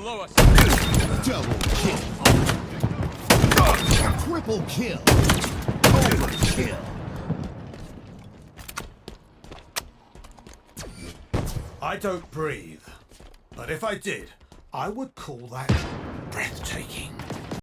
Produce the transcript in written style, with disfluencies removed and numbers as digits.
below us. Double kill. Triple kill. Overkill. I don't breathe. But if I did, I would call that breathtaking.